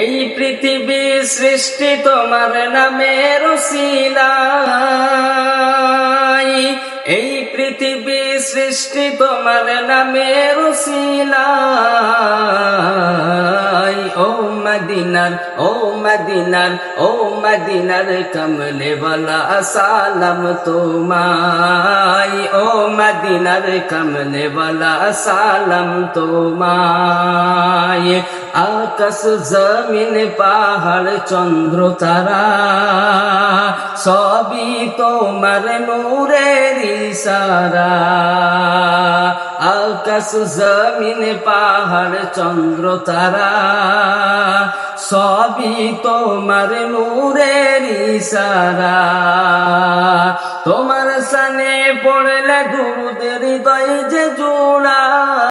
এই পৃথিবী সৃষ্টি তোমার নামের উসিলায়, এই পৃথিবী সৃষ্টি তোমার নামের উসিলায়। ও মদিনার, ও মদিনার, ও মদিনার কমলে ওয়ালা সালাম তোমায়, ও মদিনার কমলে ওয়ালা সালাম তোমায়। আকাশ জমিন পাহাড় চন্দ্র তারা সবই তোমার নূরের ইশারা। আকাশ জমিন পাহাড় চন্দ্র তারা সবই তোমার নূরের ইশারা। তোমার সানে পড়লে দুরুদ হৃদয় যে জোড়া,